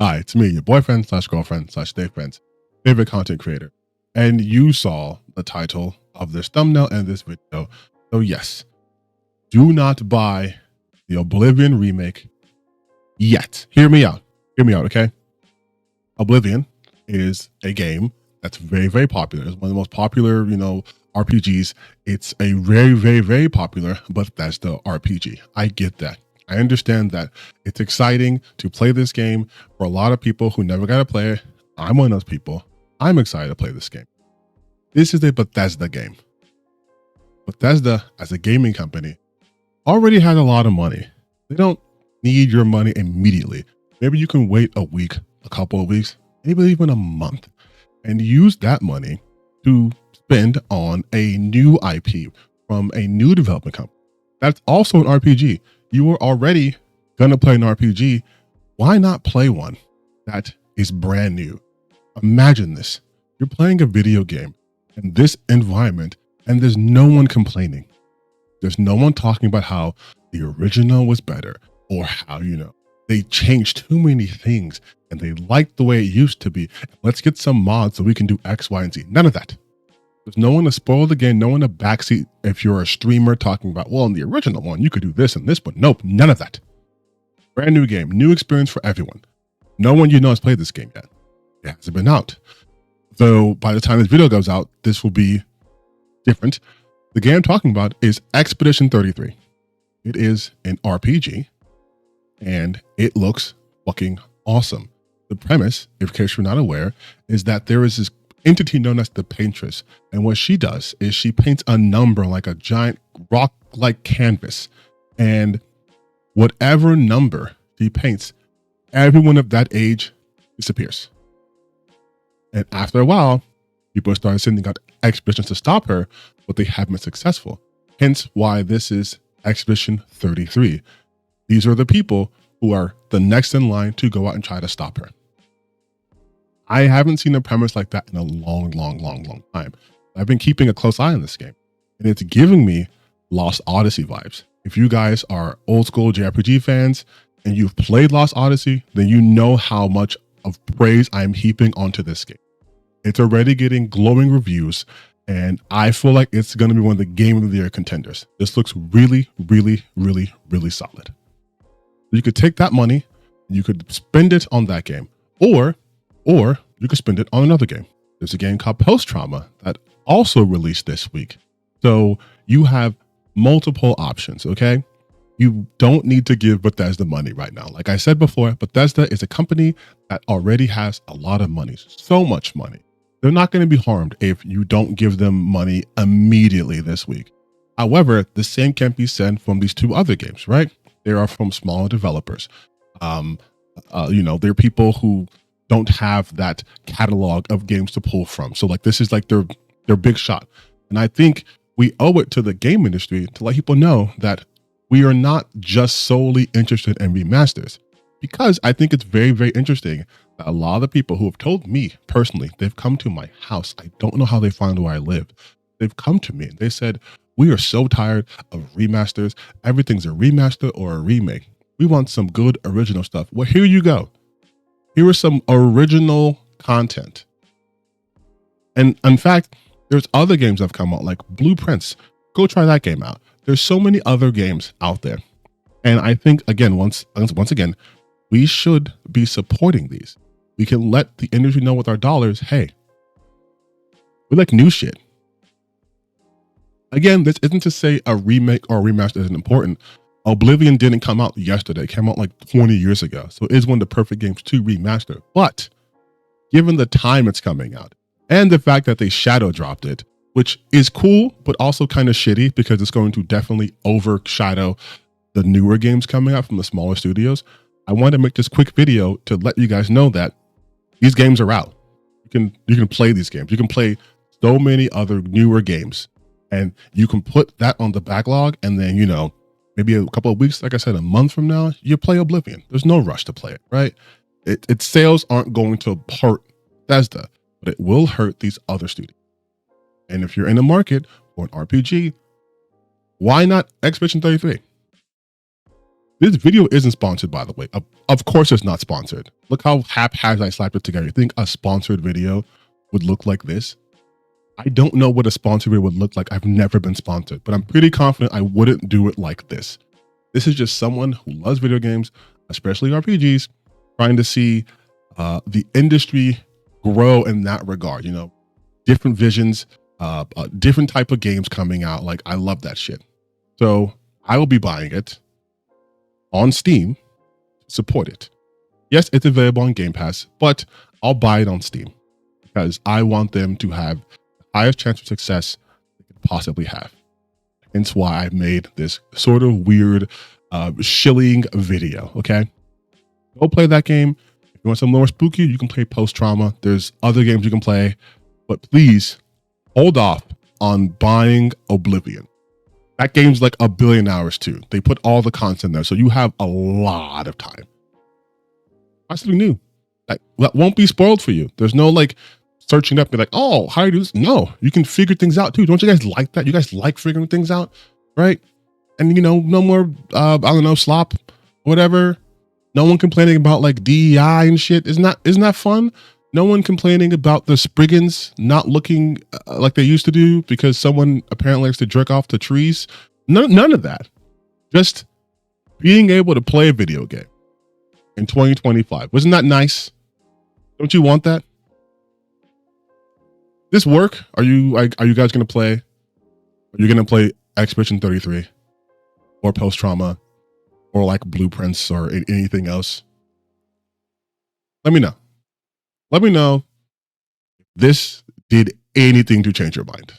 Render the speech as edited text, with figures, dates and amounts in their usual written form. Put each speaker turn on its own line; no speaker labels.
Hi, it's me, your boyfriend slash girlfriend slash day friend's favorite content creator. And you saw the title of this thumbnail and this video. So yes, do not buy the Oblivion remake yet. Hear me out, okay? Oblivion is a game that's very, very popular. It's one of the most popular, RPGs. It's a very, very, very popular Bethesda RPG. I get that. I understand that it's exciting to play this game for a lot of people who never got to play it. I'm one of those people. I'm excited to play this game. This is a Bethesda game. Bethesda, as a gaming company, already has a lot of money. They don't need your money immediately. Maybe you can wait a week, a couple of weeks, maybe even a month, and use that money to spend on a new IP from a new development company. That's also an RPG. You are already going to play an RPG. Why not play one that is brand new? Imagine this. You're playing a video game in this environment and there's no one complaining. There's no one talking about how the original was better or how, they changed too many things and they liked the way it used to be. Let's get some mods so we can do X, Y, and Z. None of that. There's no one to spoil the game, no one to backseat if you're a streamer talking about, well, in the original one, you could do this and this, but nope, none of that. Brand new game, new experience for everyone. No one has played this game yet. It hasn't been out. Though by the time this video goes out, this will be different. The game I'm talking about is Expedition 33. It is an RPG and it looks fucking awesome. The premise, in case you're not aware, is that there is this entity known as the Paintress. And what she does is she paints a number like a giant rock-like canvas. And whatever number she paints, everyone of that age disappears. And after a while, people started sending out expeditions to stop her, but they haven't been successful. Hence why this is Expedition 33. These are the people who are the next in line to go out and try to stop her. I haven't seen a premise like that in a long time. I've been keeping a close eye on this game, and it's giving me Lost Odyssey vibes. If you guys are old school JRPG fans and you've played Lost Odyssey, then you know how much of praise I'm heaping onto this game. It's already getting glowing reviews, and I feel like it's going to be one of the Game of the Year contenders. This looks really, really, really, really solid. You could take that money and you could spend it on that game, or you could spend it on another game. There's a game called Post Trauma that also released this week. So you have multiple options, okay? You don't need to give Bethesda money right now. Like I said before, Bethesda is a company that already has a lot of money, so much money. They're not going to be harmed if you don't give them money immediately this week. However, the same can't be said from these two other games, right? They are from smaller developers. They're people who don't have that catalog of games to pull from. So like this is like their big shot. And I think we owe it to the game industry to let people know that we are not just solely interested in remasters, because I think it's very, very interesting that a lot of the people who have told me personally, they've come to my house. I don't know how they find where I live. They've come to me and they said, we are so tired of remasters. Everything's a remaster or a remake. We want some good original stuff. Well, here you go. Here is some original content. And in fact, there's other games that have come out like Blueprints. Go try that game out. There's so many other games out there. And I think, again, once again, we should be supporting these. We can let the industry know with our dollars, hey, we like new shit. Again, this isn't to say a remake or a remaster isn't important. Oblivion didn't come out yesterday. It came out like 20 years ago. So it is one of the perfect games to remaster. But given the time it's coming out and the fact that they shadow dropped it, which is cool, but also kind of shitty because it's going to definitely overshadow the newer games coming out from the smaller studios, I wanted to make this quick video to let you guys know that these games are out. You can play these games. You can play so many other newer games, and you can put that on the backlog, and then, maybe a couple of weeks, like I said, a month from now, you play Oblivion. There's no rush to play it, right? Its sales aren't going to hurt Bethesda, but it will hurt these other studios. And if you're in the market for an RPG, why not Expedition 33? This video isn't sponsored, by the way. Of course it's not sponsored. Look how haphazard I slapped it together. You think a sponsored video would look like this? I don't know what a sponsored video would look like. I've never been sponsored, but I'm pretty confident I wouldn't do it like this. This is just someone who loves video games, especially RPGs, trying to see the industry grow in that regard. You know, different visions, different type of games coming out. Like, I love that shit. So I will be buying it on Steam, support it. Yes, it's available on Game Pass, but I'll buy it on Steam because I want them to have the highest chance of success they could possibly have. Hence why I made this sort of weird shilling video, okay? Go play that game. If you want something more spooky, you can play Post Trauma. There's other games you can play, but please hold off on buying Oblivion. That game's like 1 billion hours too. They put all the content there, so you have a lot of time. Try something new. That won't be spoiled for you. There's no like searching up and be like, oh, how do you do this? No, you can figure things out too. Don't you guys like that? You guys like figuring things out, right? And you know, no more, I don't know, slop, whatever. No one complaining about like DEI and shit. Isn't that fun? No one complaining about the Spriggans not looking like they used to do because someone apparently likes to jerk off to trees. None of that. Just being able to play a video game in 2025. Wasn't that nice? Don't you want that? This work? Are you guys gonna play? Are you gonna play Expedition 33 or Post Trauma or like Blueprints or anything else? Let me know. Let me know if this did anything to change your mind.